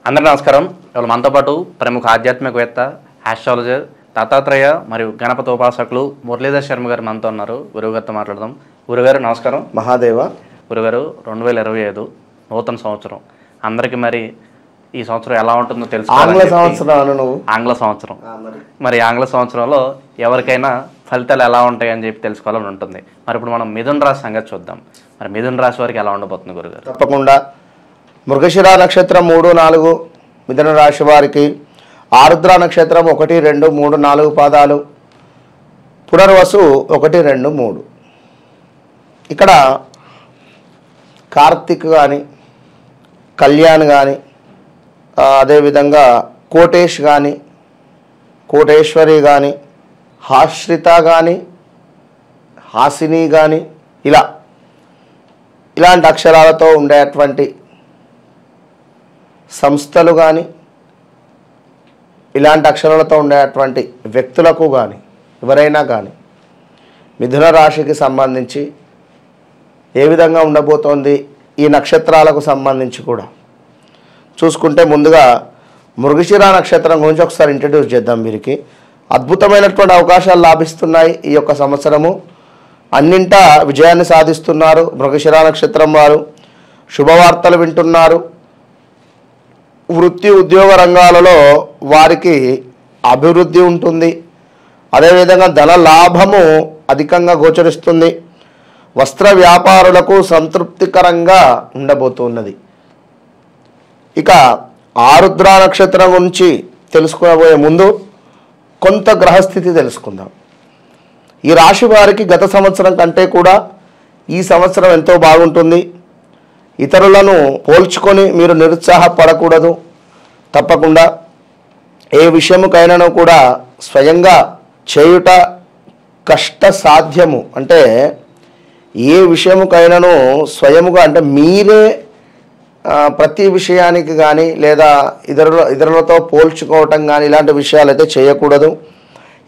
అందరికీ నమస్కారం. ఇవాళ మనతో పాటు ప్రముఖ ఆధ్యాత్మికవేత్త, ఆస్ట్రాలజర్, దత్తాత్రేయ మరియు గణపతి ఉపాసకులు మురళీధర్ శర్మ గారు మనతో ఉన్నారు. గురువుగారితో మాట్లాడదాం. గురుగారు నమస్కారం. మహాదేవ. గురుగారు, 2025 నూతన సంవత్సరం అందరికి మరి ఈ సంవత్సరం ఎలా ఉంటుందో తెలుసుకోవాలి. ఆంగ్ల సంవత్సరం మరి ఆంగ్ల సంవత్సరంలో ఎవరికైనా ఫలితాలు ఎలా ఉంటాయి అని చెప్పి తెలుసుకోవాలని ఉంటుంది. మరి ఇప్పుడు మనం మిథున రాశి సంగతి చూద్దాం. మరి మిథున రాశి వారికి ఎలా ఉండబోతుంది గురుగారు? తప్పకుండా మృగశిర నక్షత్రం 3, 4 మిథున రాశి వారికి, ఆరుద్ర నక్షత్రం 1, 2, 3, 4 పాదాలు, పునర్వసు 1, 2, 3. ఇక్కడ కార్తిక్ కానీ, కళ్యాణ్ కానీ, అదేవిధంగా కోటేష్ కానీ, కోటేశ్వరి కానీ, హాశ్రిత కానీ, హాసిని కానీ, ఇలాంటి అక్షరాలతో ఉండేటువంటి సంస్థలు కానీ, ఇలాంటి అక్షరాలతో ఉండేటువంటి వ్యక్తులకు కానీ, ఎవరైనా కానీ మిథున రాశికి సంబంధించి ఏ విధంగా ఉండబోతోంది ఈ నక్షత్రాలకు సంబంధించి కూడా చూసుకుంటే, ముందుగా మృగశిర నక్షత్రం గురించి ఒకసారి ఇంట్రడ్యూస్ చేద్దాం. వీరికి అద్భుతమైనటువంటి అవకాశాలు లాభిస్తున్నాయి. ఈ యొక్క సంవత్సరము అన్నింటా విజయాన్ని సాధిస్తున్నారు. మృగశిర నక్షత్రం వారు శుభవార్తలు వింటున్నారు. వృత్తి ఉద్యోగ రంగాలలో వారికి అభివృద్ధి ఉంటుంది. అదేవిధంగా ధన లాభము అధికంగా గోచరిస్తుంది. వస్త్ర వ్యాపారులకు సంతృప్తికరంగా ఉండబోతున్నది. ఇక ఆరుద్ర నక్షత్రం గురించి తెలుసుకోబోయే ముందు కొంత గ్రహస్థితి తెలుసుకుందాం. ఈ రాశి వారికి గత సంవత్సరం కంటే కూడా ఈ సంవత్సరం ఎంతో బాగుంటుంది. ఇతరులను పోల్చుకొని మీరు నిరుత్సాహపడకూడదు. తప్పకుండా ఏ విషయముకైనాను కూడా స్వయంగా చేయుట కష్ట సాధ్యము. అంటే ఏ విషయముకైనాను స్వయముగా, అంటే మీరే ప్రతి విషయానికి కానీ లేదా ఇతరులతో పోల్చుకోవటం కానీ ఇలాంటి విషయాలు అయితే చేయకూడదు.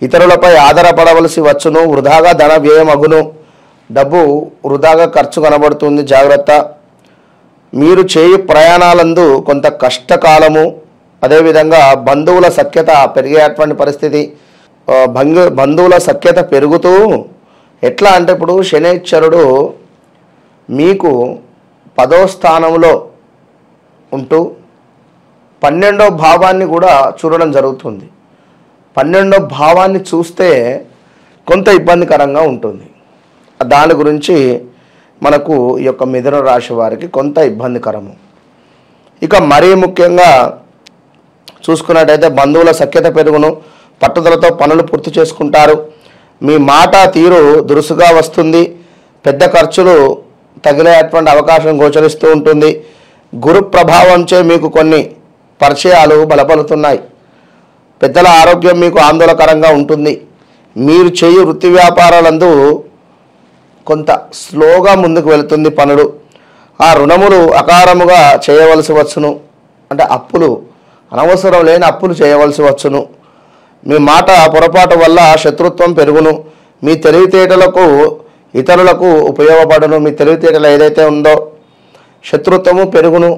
ఇతరులపై ఆధారపడవలసి వచ్చును. వృధాగా ధన వ్యయం అగును. డబ్బు వృధాగా ఖర్చు కనబడుతుంది. జాగ్రత్త. మీరు చేయు ప్రయాణాలందు కొంత కష్టకాలము. అదేవిధంగా బంధువుల సఖ్యత పెరిగేటువంటి పరిస్థితి. బంధువుల సఖ్యత పెరుగుతూ ఎట్లా అంటే, ఇప్పుడు శనైశ్వరుడు మీకు 10వ స్థానంలో ఉంటూ 12వ భావాన్ని కూడా చూడడం జరుగుతుంది. 12వ భావాన్ని చూస్తే కొంత ఇబ్బందికరంగా ఉంటుంది. దాని గురించి మనకు ఈ యొక్క మిథున రాశి వారికి కొంత ఇబ్బందికరము. ఇక మరీ ముఖ్యంగా చూసుకున్నట్టయితే బంధువుల సఖ్యత పెరుగును. పట్టుదలతో పనులు పూర్తి చేసుకుంటారు. మీ మాట తీరు దురుసుగా వస్తుంది. పెద్ద ఖర్చులు తగిలేటువంటి అవకాశం గోచరిస్తూ ఉంటుంది. గురు ప్రభావంచే మీకు కొన్ని పరిచయాలు బలపడుతున్నాయి. పెద్దల ఆరోగ్యం మీకు ఆందోళనకరంగా ఉంటుంది. మీరు చేయు వృత్తి వ్యాపారాలందు కొంత స్లోగా ముందుకు వెళుతుంది పనులు. ఆ రుణములు అకారముగా చేయవలసి వచ్చును. అంటే అప్పులు, అనవసరం లేని అప్పులు చేయవలసి వచ్చును. మీ మాట పొరపాటు వల్ల శత్రుత్వం పెరుగును. మీ తెలివితేటలకు ఇతరులకు ఉపయోగపడును. మీ తెలివితేటలు ఏదైతే ఉందో శత్రుత్వము పెరుగును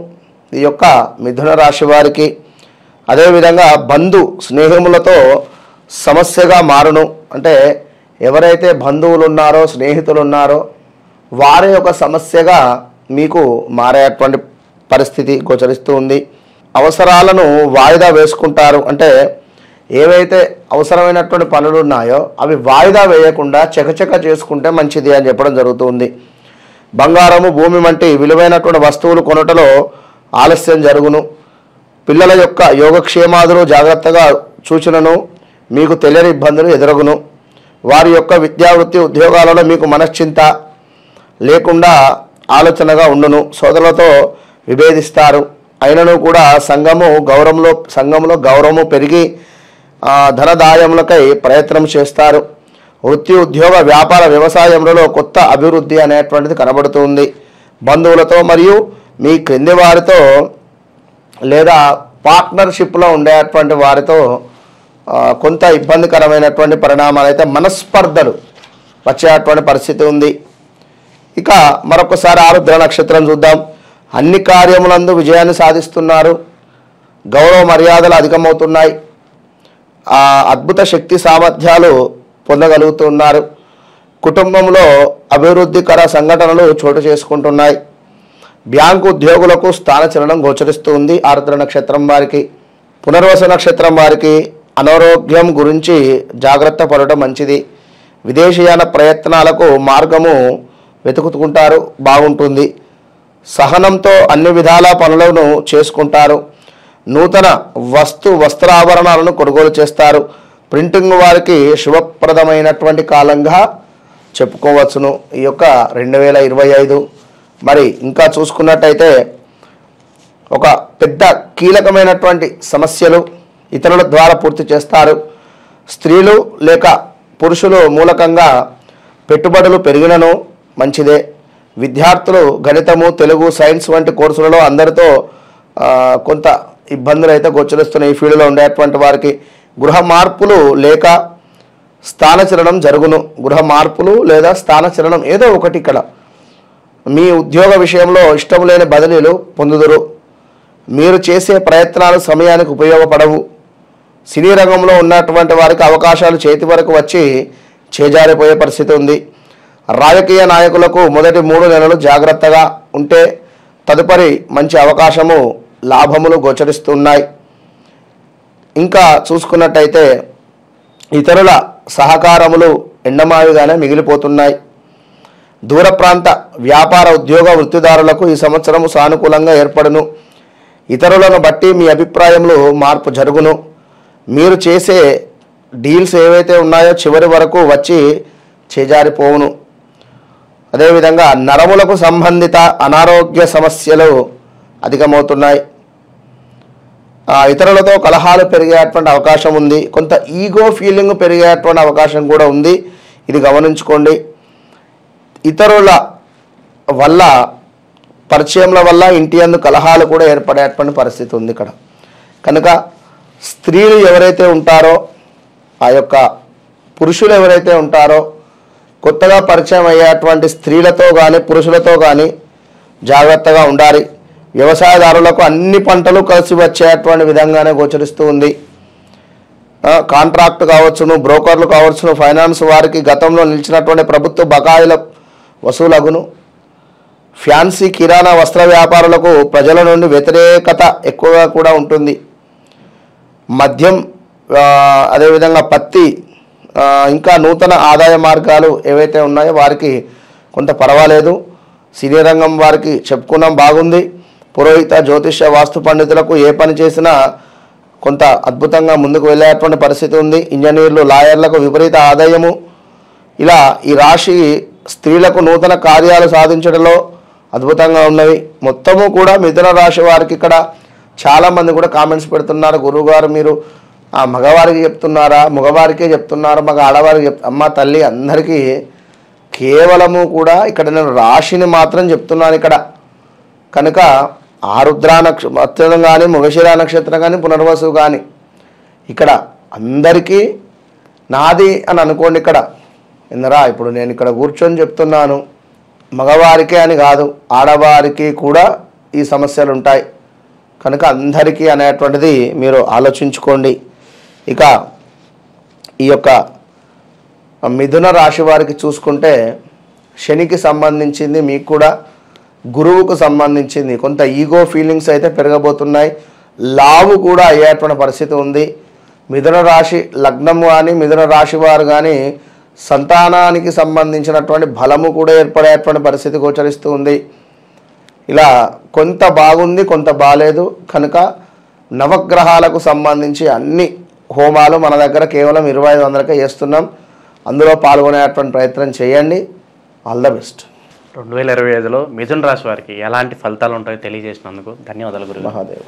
ఈ యొక్క మిథున రాశి వారికి. అదేవిధంగా బంధు స్నేహములతో సమస్యగా మారును. అంటే ఎవరైతే బంధువులు ఉన్నారో, స్నేహితులు ఉన్నారో వారి యొక్క సమస్యగా మీకు మారేటువంటి పరిస్థితి గోచరిస్తూ ఉంది. అవసరాలను వాయిదా వేసుకుంటారు. అంటే ఏవైతే అవసరమైనటువంటి పనులు ఉన్నాయో అవి వాయిదా వేయకుండా చకచక చేసుకుంటే మంచిది అని చెప్పడం జరుగుతుంది. బంగారము, భూమి వంటి విలువైనటువంటి వస్తువులు కొనుటలో ఆలస్యం జరుగును. పిల్లల యొక్క యోగక్షేమాదులు జాగ్రత్తగా సూచనను మీకు తెలియని ఇబ్బందులు ఎదురగును. వారి యొక్క విద్యావృత్తి ఉద్యోగాలలో మీకు మనశ్చింత లేకుండా ఆలోచనగా ఉండును. సోదరులతో విభేదిస్తారు. అయినను కూడా సంఘంలో గౌరవము పెరిగి ధనదాయములకై ప్రయత్నం చేస్తారు. వృత్తి ఉద్యోగ వ్యాపార వ్యవసాయములలో కొత్త అభివృద్ధి అనేటువంటిది కనబడుతుంది. బంధువులతో మరియు మీ క్రింది వారితో లేదా పార్ట్నర్షిప్లో ఉండేటువంటి వారితో కొంత ఇబ్బందికరమైనటువంటి పరిణామాలు అయితే మనస్పర్ధలు వచ్చేటువంటి పరిస్థితి ఉంది. ఇక మరొకసారి ఆరుద్ర నక్షత్రం చూద్దాం. అన్ని కార్యములందు విజయాన్ని సాధిస్తున్నారు. గౌరవ మర్యాదలు అధికమవుతున్నాయి. అద్భుత శక్తి సామర్థ్యాలు పొందగలుగుతున్నారు. కుటుంబంలో అభివృద్ధికర సంఘటనలు చోటు చేసుకుంటున్నాయి. బ్యాంకు ఉద్యోగులకు స్థానచలనం గోచరిస్తూ ఉంది. ఆరుద్ర నక్షత్రం వారికి, పునర్వసు నక్షత్రం వారికి అనారోగ్యం గురించి జాగ్రత్త పడటం మంచిది. విదేశీయాన ప్రయత్నాలకు మార్గము వెతుకుతుంటారు, బాగుంటుంది. సహనంతో అన్ని విధాల పనులను చేసుకుంటారు. నూతన వస్త్రాభరణాలను కొనుగోలు చేస్తారు. ప్రింటింగ్ వారికి శుభప్రదమైనటువంటి కాలంగా చెప్పుకోవచ్చును ఈ యొక్క 2025. మరి ఇంకా చూసుకున్నట్టయితే ఒక పెద్ద కీలకమైనటువంటి సమస్యలు ఇతరుల ద్వారా పూర్తి చేస్తారు. స్త్రీలు లేక పురుషులు మూలకంగా పెట్టుబడులు పెరిగినను మంచిదే. విద్యార్థులు గణితము, తెలుగు, సైన్స్ వంటి కోర్సులలో అందరితో కొంత ఇబ్బందులు అయితే గోచరిస్తున్నాయి. ఈ ఫీల్డ్లో ఉండేటువంటి వారికి గృహ మార్పులు లేక స్థానచలనం జరుగును. గృహ మార్పులు లేదా స్థానచలనం ఏదో ఒకటి. ఇక్కడ మీ ఉద్యోగ విషయంలో ఇష్టం లేని బదిలీలు పొందుదురు. మీరు చేసే ప్రయత్నాలు సమయానికి ఉపయోగపడవు. సినీ రంగంలో ఉన్నటువంటి వారికి అవకాశాలు చేతి వరకు వచ్చి చేజారిపోయే పరిస్థితి ఉంది. రాజకీయ నాయకులకు మొదటి 3 నెలలు జాగ్రత్తగా ఉంటే తదుపరి మంచి అవకాశము, లాభములు గోచరిస్తున్నాయి. ఇంకా చూసుకున్నట్టయితే ఇతరుల సహకారములు ఎండమావిగానే మిగిలిపోతున్నాయి. దూర ప్రాంత వ్యాపార ఉద్యోగ వృత్తిదారులకు ఈ సంవత్సరము సానుకూలంగా ఏర్పడును. ఇతరులను బట్టి మీ అభిప్రాయంలో మార్పు జరుగును. మీరు చేసే డీల్స్ ఏవైతే ఉన్నాయో చివరి వరకు వచ్చి చేజారిపోవును. అదేవిధంగా నరములకు సంబంధిత అనారోగ్య సమస్యలు అధికమవుతున్నాయి. ఇతరులతో కలహాలు పెరిగేటువంటి అవకాశం ఉంది. కొంత ఈగో ఫీలింగ్ పెరిగేటువంటి అవకాశం కూడా ఉంది. ఇది గమనించుకోండి. ఇతరుల వల్ల, పరిచయంల వల్ల ఇంటి యందు కలహాలు కూడా ఏర్పడేటువంటి పరిస్థితి ఉంది ఇక్కడ. కనుక స్త్రీలు ఎవరైతే ఉంటారో, ఆ యొక్క పురుషులు ఎవరైతే ఉంటారో, కొత్తగా పరిచయం అయ్యేటువంటి స్త్రీలతో కానీ పురుషులతో కానీ జాగ్రత్తగా ఉండాలి. వ్యవసాయదారులకు అన్ని పంటలు కలిసి వచ్చేటువంటి విధంగానే గోచరిస్తూ ఉంది. కాంట్రాక్ట్ కావచ్చును, బ్రోకర్లు కావచ్చును, ఫైనాన్స్ వారికి గతంలో నిలిచినటువంటి ప్రభుత్వ బకాయిల వసూలగును. ఫ్యాన్సీ కిరాణా వస్త్ర వ్యాపారులకు ప్రజల నుండి వ్యతిరేకత ఎక్కువగా కూడా ఉంటుంది. మద్యం, అదేవిధంగా పత్తి, ఇంకా నూతన ఆదాయ మార్గాలు ఏవైతే ఉన్నాయో వారికి కొంత పర్వాలేదు. సినీ రంగం వారికి చెప్పుకున్నాం, బాగుంది. పురోహిత, జ్యోతిష్య, వాస్తు పండితులకు ఏ పని చేసినా కొంత అద్భుతంగా ముందుకు వెళ్ళేటువంటి పరిస్థితి ఉంది. ఇంజనీర్లు, లాయర్లకు విపరీత ఆదాయము. ఇలా ఈ రాశి స్త్రీలకు నూతన కార్యాలు సాధించడంలో అద్భుతంగా ఉన్నవి. మొత్తము కూడా మిథున రాశి వారికి ఇక్కడ చాలామంది కూడా కామెంట్స్ పెడుతున్నారు, గురువుగారు మీరు మగవారికి చెప్తున్నారా, మగవారికే చెప్తున్నారు, మగ ఆడవారికి అమ్మ తల్లి అందరికీ కేవలము కూడా ఇక్కడ నేను రాశిని మాత్రం చెప్తున్నాను ఇక్కడ. కనుక ఆరుద్ర నక్షత్రం కానీ, మృగశిర నక్షత్రం కానీ, పునర్వసు కానీ ఇక్కడ అందరికీ నాది అని అనుకోండి. ఇక్కడ ఇందరా ఇప్పుడు నేను ఇక్కడ కూర్చొని చెప్తున్నాను, మగవారికే అని కాదు, ఆడవారికి కూడా ఈ సమస్యలు ఉంటాయి. కనుక అందరికీ అనేటువంటిది మీరు ఆలోచించుకోండి. ఇక ఈ యొక్క మిథున రాశి వారికి చూసుకుంటే శనికి సంబంధించింది, మీకు కూడా గురువుకు సంబంధించింది. కొంత ఈగో ఫీలింగ్స్ అయితే పెరగబోతున్నాయి. లావు కూడా అయ్యేటువంటి పరిస్థితి ఉంది. మిథున రాశి లగ్నం కానీ, మిథున రాశి వారు కానీ సంతానానికి సంబంధించినటువంటి బలము కూడా ఏర్పడేటువంటి పరిస్థితి గోచరిస్తూ ఉంది. ఇలా కొంత బాగుంది, కొంత బాలేదు. కనుక నవగ్రహాలకు సంబంధించి అన్ని హోమాలు మన దగ్గర కేవలం 2500కే చేస్తున్నాం. అందులో పాల్గొనేటువంటి ప్రయత్నం చేయండి. All the best. 2025లో మిథున రాశి వారికి ఎలాంటి ఫలితాలు ఉంటాయో తెలియజేసినందుకు ధన్యవాదాలు గురువు. మహాదేవ్.